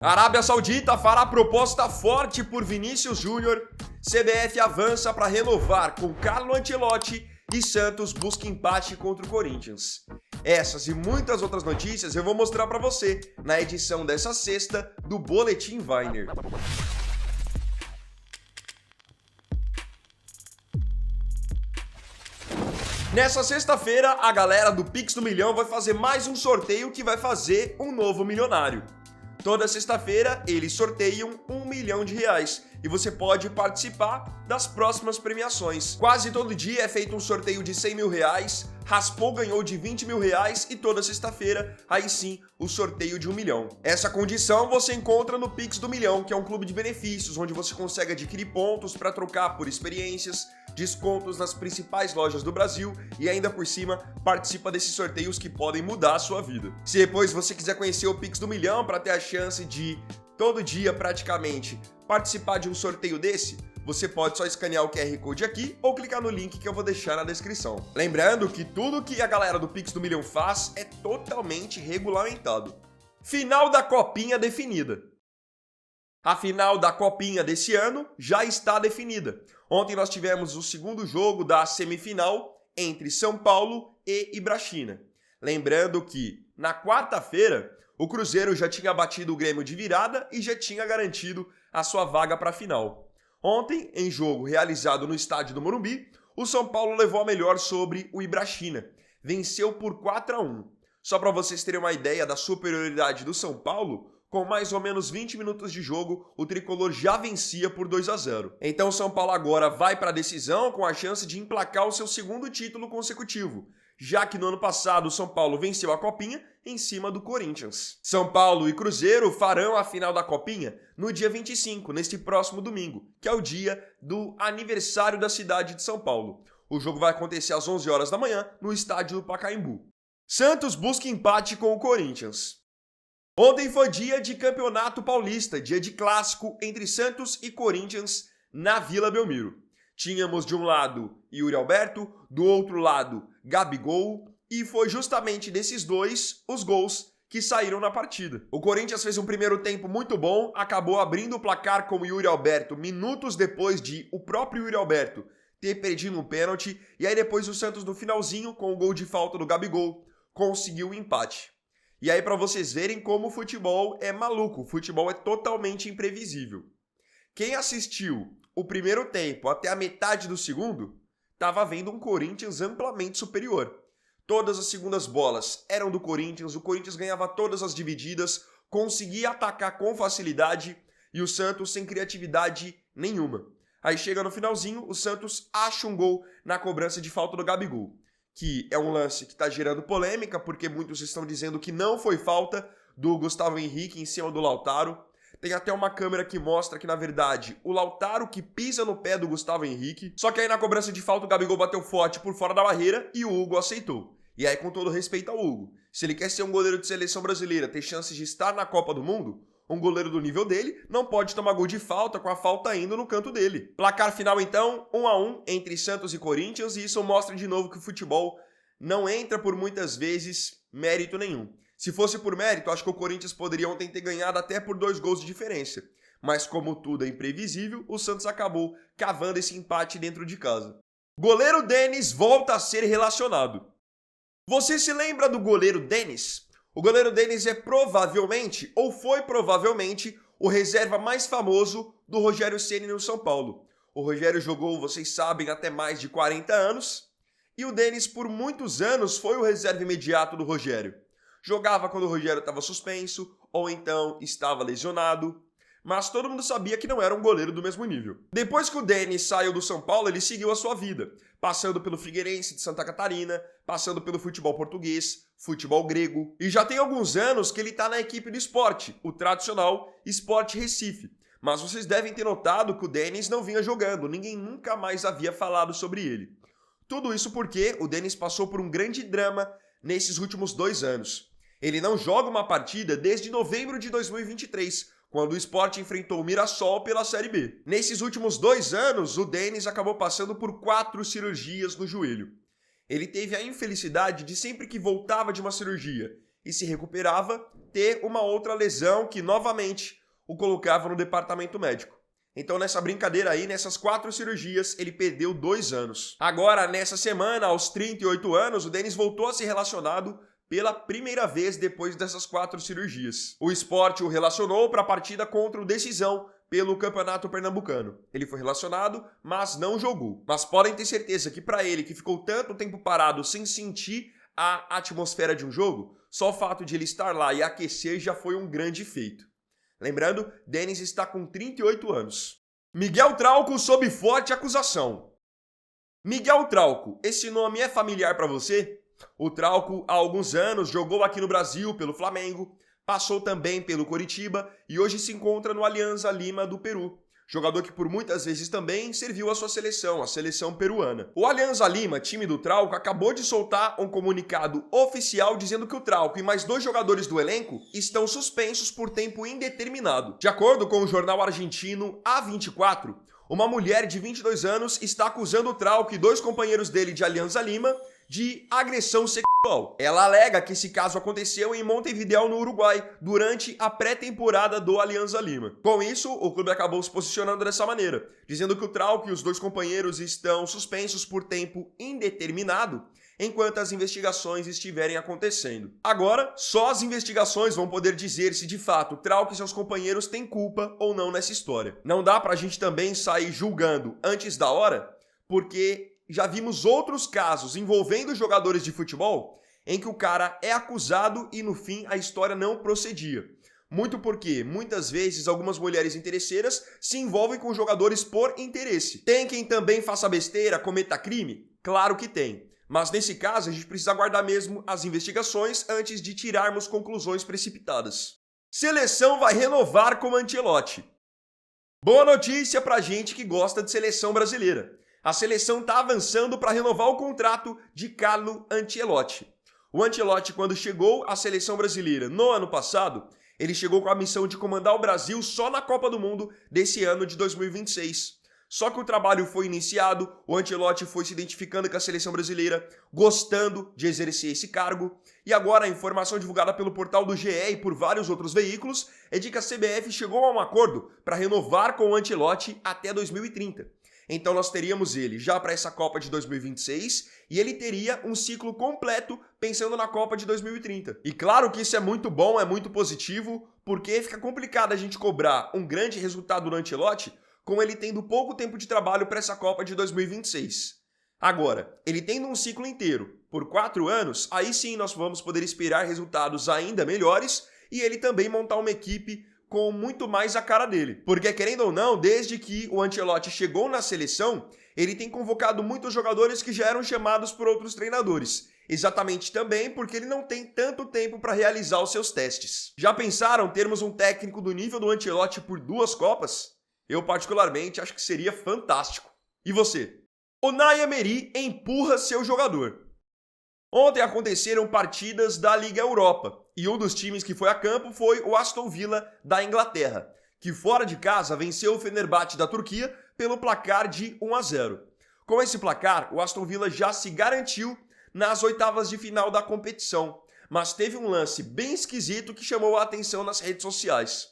A Arábia Saudita fará proposta forte por Vinícius Júnior. CBF avança para renovar com Carlo Ancelotti e Santos busca empate contra o Corinthians. Essas e muitas outras notícias eu vou mostrar para você na edição dessa sexta do Boletim Weiner. Nessa sexta-feira, a galera do Pix do Milhão vai fazer mais um sorteio que vai fazer um novo milionário. Toda sexta-feira, eles sorteiam R$1 milhão e você pode participar das próximas premiações. Quase todo dia é feito um sorteio de R$100 mil, Raspou ganhou de R$20 mil e toda sexta-feira, aí sim, o sorteio de R$1 milhão. Essa condição você encontra no Pix do Milhão, que é um clube de benefícios, onde você consegue adquirir pontos para trocar por experiências, descontos nas principais lojas do Brasil e ainda por cima participa desses sorteios que podem mudar a sua vida. Se depois você quiser conhecer o Pix do Milhão para ter a chance de todo dia praticamente participar de um sorteio desse, você pode só escanear o QR Code aqui ou clicar no link que eu vou deixar na descrição. Lembrando que tudo que a galera do Pix do Milhão faz é totalmente regulamentado. Final da Copinha definida. A final da Copinha desse ano já está definida. Ontem nós tivemos o segundo jogo da semifinal entre São Paulo e Ibrachina. Lembrando que, na quarta-feira, o Cruzeiro já tinha batido o Grêmio de virada e já tinha garantido a sua vaga para a final. Ontem, em jogo realizado no estádio do Morumbi, o São Paulo levou a melhor sobre o Ibrachina. Venceu por 4-1. Só para vocês terem uma ideia da superioridade do São Paulo, com mais ou menos 20 minutos de jogo, o tricolor já vencia por 2-0. Então o São Paulo agora vai para a decisão com a chance de emplacar o seu segundo título consecutivo, já que no ano passado o São Paulo venceu a Copinha em cima do Corinthians. São Paulo e Cruzeiro farão a final da Copinha no dia 25, neste próximo domingo, que é o dia do aniversário da cidade de São Paulo. O jogo vai acontecer às 11 horas da manhã no estádio do Pacaembu. Santos busca empate com o Corinthians. Ontem foi dia de Campeonato Paulista, dia de clássico entre Santos e Corinthians na Vila Belmiro. Tínhamos de um lado Yuri Alberto, do outro lado Gabigol, e foi justamente desses dois os gols que saíram na partida. O Corinthians fez um primeiro tempo muito bom, acabou abrindo o placar com o Yuri Alberto minutos depois de o próprio Yuri Alberto ter perdido um pênalti, e aí depois o Santos no finalzinho, com o gol de falta do Gabigol, conseguiu o empate. E aí para vocês verem como o futebol é maluco, o futebol é totalmente imprevisível. Quem assistiu o primeiro tempo até a metade do segundo, estava vendo um Corinthians amplamente superior. Todas as segundas bolas eram do Corinthians, o Corinthians ganhava todas as divididas, conseguia atacar com facilidade e o Santos sem criatividade nenhuma. Aí chega no finalzinho, o Santos acha um gol na cobrança de falta do Gabigol, que é um lance que está gerando polêmica, porque muitos estão dizendo que não foi falta do Gustavo Henrique em cima do Lautaro. Tem até uma câmera que mostra que, na verdade, o Lautaro que pisa no pé do Gustavo Henrique. Só que aí na cobrança de falta o Gabigol bateu forte por fora da barreira e o Hugo aceitou. E aí, com todo respeito ao Hugo, se ele quer ser um goleiro de seleção brasileira, ter chances de estar na Copa do Mundo, um goleiro do nível dele não pode tomar gol de falta com a falta indo no canto dele. Placar final então, 1-1 entre Santos e Corinthians, e isso mostra de novo que o futebol não entra por muitas vezes mérito nenhum. Se fosse por mérito, acho que o Corinthians poderia ontem ter ganhado até por 2 gols de diferença. Mas como tudo é imprevisível, o Santos acabou cavando esse empate dentro de casa. Goleiro Denis volta a ser relacionado. Você se lembra do goleiro Denis? O goleiro Denis é provavelmente, ou foi provavelmente, o reserva mais famoso do Rogério Ceni no São Paulo. O Rogério jogou, vocês sabem, até mais de 40 anos, e o Denis por muitos anos foi o reserva imediato do Rogério. Jogava quando o Rogério estava suspenso, ou então estava lesionado, mas todo mundo sabia que não era um goleiro do mesmo nível. Depois que o Denis saiu do São Paulo, ele seguiu a sua vida, passando pelo Figueirense de Santa Catarina, passando pelo futebol português, futebol grego, e já tem alguns anos que ele está na equipe do Sport, o tradicional Sport Recife. Mas vocês devem ter notado que o Denis não vinha jogando, ninguém nunca mais havia falado sobre ele. Tudo isso porque o Denis passou por um grande drama nesses últimos 2 anos. Ele não joga uma partida desde novembro de 2023, quando o Sport enfrentou o Mirassol pela Série B. Nesses últimos 2 anos, o Denis acabou passando por 4 cirurgias no joelho. Ele teve a infelicidade de sempre que voltava de uma cirurgia e se recuperava, ter uma outra lesão que novamente o colocava no departamento médico. Então nessa brincadeira aí, nessas 4 cirurgias, ele perdeu 2 anos. Agora, nessa semana, aos 38 anos, o Denis voltou a ser relacionado pela primeira vez depois dessas 4 cirurgias. O esporte o relacionou para a partida contra o Decisão pelo Campeonato Pernambucano. Ele foi relacionado, mas não jogou. Mas podem ter certeza que para ele, que ficou tanto tempo parado sem sentir a atmosfera de um jogo, só o fato de ele estar lá e aquecer já foi um grande feito. Lembrando, Denis está com 38 anos. Miguel Trauco sob forte acusação. Miguel Trauco, esse nome é familiar para você? O Trauco, há alguns anos, jogou aqui no Brasil pelo Flamengo, passou também pelo Coritiba e hoje se encontra no Alianza Lima do Peru. Jogador que por muitas vezes também serviu a sua seleção, a seleção peruana. O Alianza Lima, time do Trauco, acabou de soltar um comunicado oficial dizendo que o Trauco e mais 2 jogadores do elenco estão suspensos por tempo indeterminado. De acordo com o jornal argentino A24, uma mulher de 22 anos está acusando o Trauco e 2 companheiros dele de Alianza Lima de agressão sexual. Ela alega que esse caso aconteceu em Montevideo, no Uruguai, durante a pré-temporada do Alianza Lima. Com isso, o clube acabou se posicionando dessa maneira, dizendo que o Trauco e os 2 companheiros estão suspensos por tempo indeterminado, enquanto as investigações estiverem acontecendo. Agora, só as investigações vão poder dizer se de fato Trauco e seus companheiros têm culpa ou não nessa história. Não dá pra gente também sair julgando antes da hora, porque já vimos outros casos envolvendo jogadores de futebol em que o cara é acusado e no fim a história não procedia. Muito porque, muitas vezes, algumas mulheres interesseiras se envolvem com jogadores por interesse. Tem quem também faça besteira, cometa crime? Claro que tem. Mas nesse caso a gente precisa aguardar mesmo as investigações antes de tirarmos conclusões precipitadas. Seleção vai renovar com Ancelotti. Boa notícia pra gente que gosta de seleção brasileira. A seleção está avançando para renovar o contrato de Carlo Ancelotti. O Ancelotti, quando chegou à seleção brasileira no ano passado, ele chegou com a missão de comandar o Brasil só na Copa do Mundo desse ano de 2026. Só que o trabalho foi iniciado, o Ancelotti foi se identificando com a seleção brasileira, gostando de exercer esse cargo, e agora a informação divulgada pelo portal do GE e por vários outros veículos é de que a CBF chegou a um acordo para renovar com o Ancelotti até 2030. Então nós teríamos ele já para essa Copa de 2026 e ele teria um ciclo completo pensando na Copa de 2030. E claro que isso é muito bom, é muito positivo, porque fica complicado a gente cobrar um grande resultado do Ancelotti com ele tendo pouco tempo de trabalho para essa Copa de 2026. Agora, ele tendo um ciclo inteiro por 4 anos, aí sim nós vamos poder esperar resultados ainda melhores e ele também montar uma equipe com muito mais a cara dele. Porque, querendo ou não, desde que o Ancelotti chegou na seleção, ele tem convocado muitos jogadores que já eram chamados por outros treinadores. Exatamente também porque ele não tem tanto tempo para realizar os seus testes. Já pensaram termos um técnico do nível do Ancelotti por 2 Copas? Eu, particularmente, acho que seria fantástico. E você? Unai Emery empurra seu jogador. Ontem aconteceram partidas da Liga Europa e um dos times que foi a campo foi o Aston Villa da Inglaterra, que fora de casa venceu o Fenerbahçe da Turquia pelo placar de 1-0. Com esse placar, o Aston Villa já se garantiu nas oitavas de final da competição, mas teve um lance bem esquisito que chamou a atenção nas redes sociais.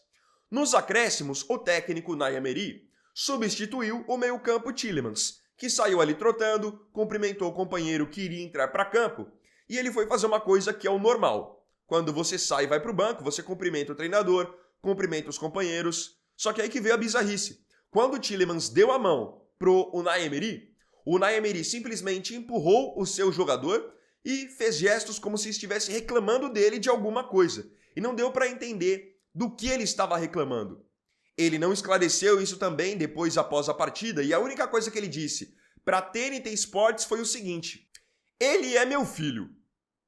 Nos acréscimos, o técnico Unai Emery substituiu o meio-campo Tielemans, que saiu ali trotando, cumprimentou o companheiro que iria entrar para campo, e ele foi fazer uma coisa que é o normal. Quando você sai e vai para o banco, você cumprimenta o treinador, cumprimenta os companheiros, só que aí que veio a bizarrice. Quando o Tielemans deu a mão pro Unai Emery, o Unai Emery simplesmente empurrou o seu jogador e fez gestos como se estivesse reclamando dele de alguma coisa, e não deu para entender do que ele estava reclamando. Ele não esclareceu isso também depois após a partida e a única coisa que ele disse para TNT Sports foi o seguinte: ele é meu filho.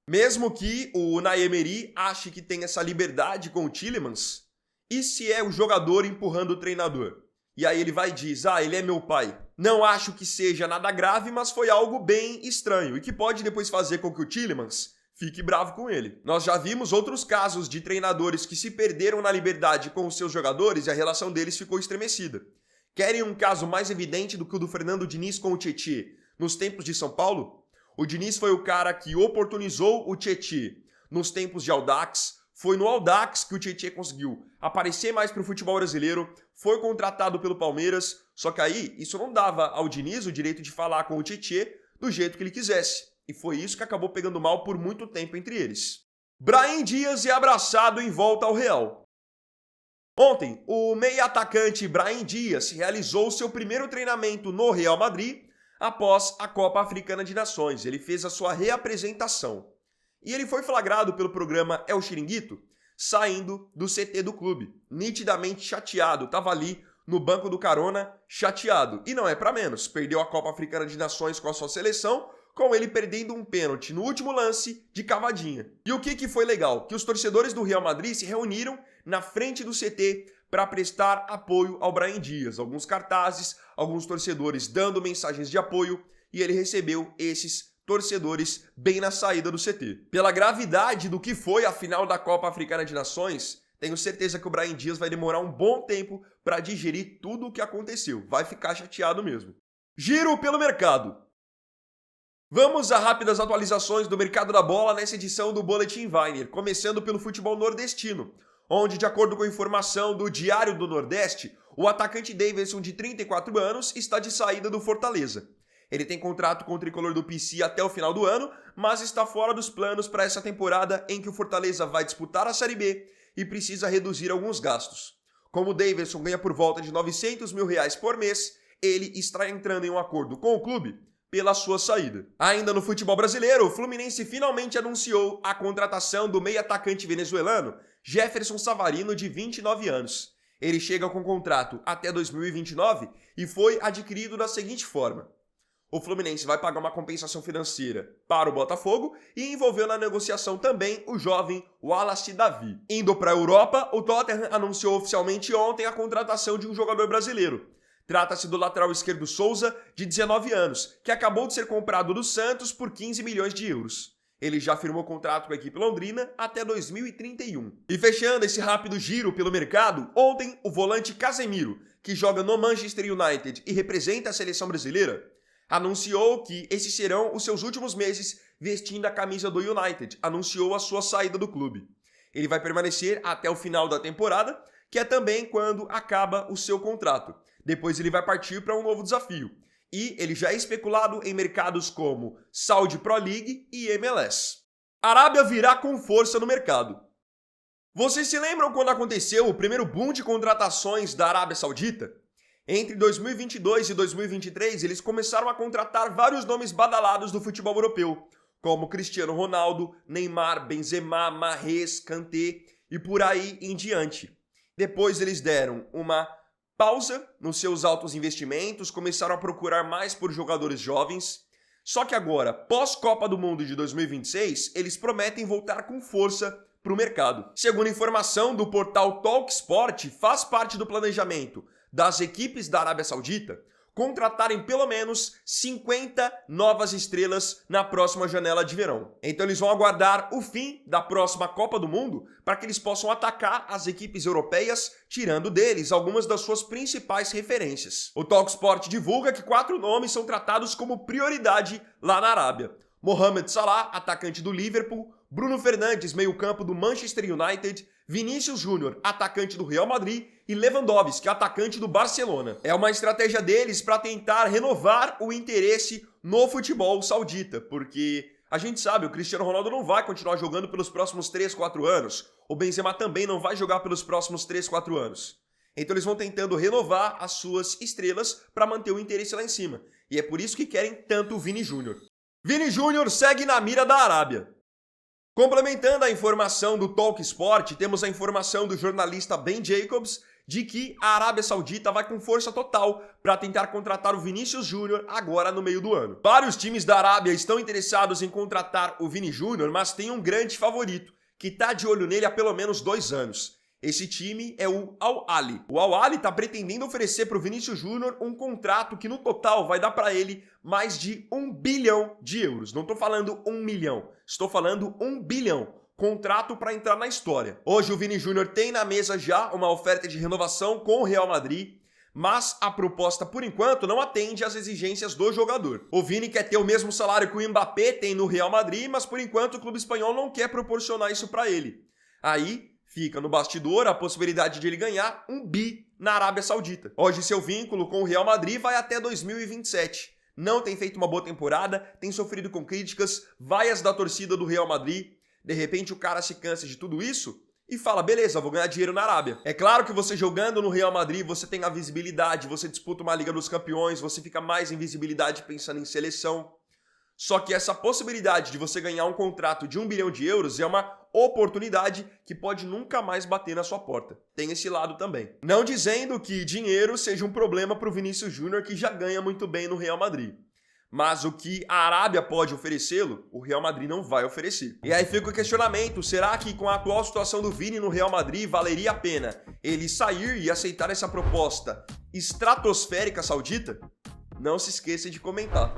Mesmo que o Unai Emery ache que tem essa liberdade com o Tielemans, e se é o jogador empurrando o treinador? E aí ele vai e diz, ele é meu pai. Não acho que seja nada grave, mas foi algo bem estranho e que pode depois fazer com que o Tielemans fique bravo com ele. Nós já vimos outros casos de treinadores que se perderam na liberdade com os seus jogadores e a relação deles ficou estremecida. Querem um caso mais evidente do que o do Fernando Diniz com o Tietê nos tempos de São Paulo? O Diniz foi o cara que oportunizou o Tietê nos tempos de Audax. Foi no Audax que o Tietê conseguiu aparecer mais para o futebol brasileiro, foi contratado pelo Palmeiras, só que aí isso não dava ao Diniz o direito de falar com o Tietê do jeito que ele quisesse. E foi isso que acabou pegando mal por muito tempo entre eles. Brahim Dias é abraçado em volta ao Real. Ontem, o meia-atacante Brahim Dias realizou seu primeiro treinamento no Real Madrid após a Copa Africana de Nações. Ele fez a sua reapresentação. E ele foi flagrado pelo programa El Chiringuito saindo do CT do clube, nitidamente chateado, estava ali no banco do carona, chateado. E não é para menos, perdeu a Copa Africana de Nações com a sua seleção, com ele perdendo um pênalti no último lance de cavadinha. E o que foi legal? Que os torcedores do Real Madrid se reuniram na frente do CT para prestar apoio ao Brahim Dias. Alguns cartazes, alguns torcedores dando mensagens de apoio, e ele recebeu esses torcedores bem na saída do CT. Pela gravidade do que foi a final da Copa Africana de Nações, tenho certeza que o Brahim Dias vai demorar um bom tempo para digerir tudo o que aconteceu. Vai ficar chateado mesmo. Giro pelo mercado. Vamos a rápidas atualizações do mercado da bola nessa edição do Boletim Weiner, começando pelo futebol nordestino, onde, de acordo com a informação do Diário do Nordeste, o atacante Davidson, de 34 anos, está de saída do Fortaleza. Ele tem contrato com o tricolor do PC até o final do ano, mas está fora dos planos para essa temporada em que o Fortaleza vai disputar a Série B e precisa reduzir alguns gastos. Como o Davidson ganha por volta de R$900 mil por mês, ele está entrando em um acordo com o clube pela sua saída. Ainda no futebol brasileiro, o Fluminense finalmente anunciou a contratação do meio-atacante venezuelano Jefferson Savarino, de 29 anos. Ele chega com contrato até 2029 e foi adquirido da seguinte forma. O Fluminense vai pagar uma compensação financeira para o Botafogo e envolveu na negociação também o jovem Wallace Davi. Indo para a Europa, o Tottenham anunciou oficialmente ontem a contratação de um jogador brasileiro. Trata-se do lateral esquerdo Souza, de 19 anos, que acabou de ser comprado do Santos por 15 milhões de euros. Ele já firmou contrato com a equipe londrina até 2031. E fechando esse rápido giro pelo mercado, ontem o volante Casemiro, que joga no Manchester United e representa a seleção brasileira, anunciou que esses serão os seus últimos meses vestindo a camisa do United, anunciou a sua saída do clube. Ele vai permanecer até o final da temporada, que é também quando acaba o seu contrato. Depois ele vai partir para um novo desafio. E ele já é especulado em mercados como Saudi Pro League e MLS. Arábia virá com força no mercado. Vocês se lembram quando aconteceu o primeiro boom de contratações da Arábia Saudita? Entre 2022 e 2023, eles começaram a contratar vários nomes badalados do futebol europeu, como Cristiano Ronaldo, Neymar, Benzema, Mahrez, Kanté e por aí em diante. Depois eles deram uma pausa nos seus altos investimentos, começaram a procurar mais por jogadores jovens. Só que agora, pós-Copa do Mundo de 2026, eles prometem voltar com força para o mercado. Segundo informação do portal TalkSport, faz parte do planejamento das equipes da Arábia Saudita contratarem pelo menos 50 novas estrelas na próxima janela de verão. Então eles vão aguardar o fim da próxima Copa do Mundo para que eles possam atacar as equipes europeias, tirando deles algumas das suas principais referências. O TalkSport divulga que 4 nomes são tratados como prioridade lá na Arábia. Mohamed Salah, atacante do Liverpool, Bruno Fernandes, meio-campo do Manchester United, Vinícius Júnior, atacante do Real Madrid, e Lewandowski, atacante do Barcelona. É uma estratégia deles para tentar renovar o interesse no futebol saudita, porque a gente sabe, o Cristiano Ronaldo não vai continuar jogando pelos próximos 3, 4 anos, o Benzema também não vai jogar pelos próximos 3, 4 anos. Então eles vão tentando renovar as suas estrelas para manter o interesse lá em cima. E é por isso que querem tanto o Vini Júnior. Vini Júnior segue na mira da Arábia. Complementando a informação do TalkSport, temos a informação do jornalista Ben Jacobs de que a Arábia Saudita vai com força total para tentar contratar o Vinícius Júnior agora no meio do ano. Vários times da Arábia estão interessados em contratar o Vini Júnior, mas tem um grande favorito que está de olho nele há pelo menos 2 anos. Esse time é o Al Ahly. O Al Ahly está pretendendo oferecer para o Vinícius Júnior um contrato que no total vai dar para ele mais de 1 bilhão de euros. Não estou falando 1 milhão, estou falando 1 bilhão. Contrato para entrar na história. Hoje o Vini Júnior tem na mesa já uma oferta de renovação com o Real Madrid, Mas a proposta, por enquanto, não atende às exigências do jogador. O Vini quer ter o mesmo salário que o Mbappé tem no Real Madrid, mas por enquanto o clube espanhol não quer proporcionar isso para ele. Aí fica no bastidor a possibilidade de ele ganhar um bi na Arábia Saudita. Hoje seu vínculo com o Real Madrid vai até 2027. Não tem feito uma boa temporada, tem sofrido com críticas, vaias da torcida do Real Madrid. De repente o cara se cansa de tudo isso e fala, beleza, vou ganhar dinheiro na Arábia. É claro que você jogando no Real Madrid, você tem a visibilidade, você disputa uma Liga dos Campeões, você fica mais em visibilidade pensando em seleção. Só que essa possibilidade de você ganhar um contrato de 1 bilhão de euros é uma oportunidade que pode nunca mais bater na sua porta. Tem esse lado também. Não dizendo que dinheiro seja um problema para o Vinícius Júnior, que já ganha muito bem no Real Madrid. Mas o que a Arábia pode oferecê-lo, o Real Madrid não vai oferecer. E aí fica o questionamento, será que com a atual situação do Vini no Real Madrid valeria a pena ele sair e aceitar essa proposta estratosférica saudita? Não se esqueça de comentar.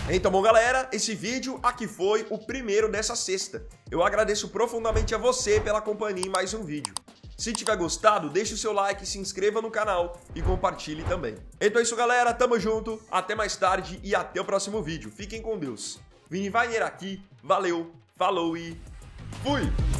Então, bom, galera, esse vídeo aqui foi o primeiro dessa sexta. Eu agradeço profundamente a você pela companhia em mais um vídeo. Se tiver gostado, deixe o seu like, se inscreva no canal e compartilhe também. Então é isso, galera. Tamo junto, até mais tarde e até o próximo vídeo. Fiquem com Deus. Vini Wagner aqui, valeu, falou e fui!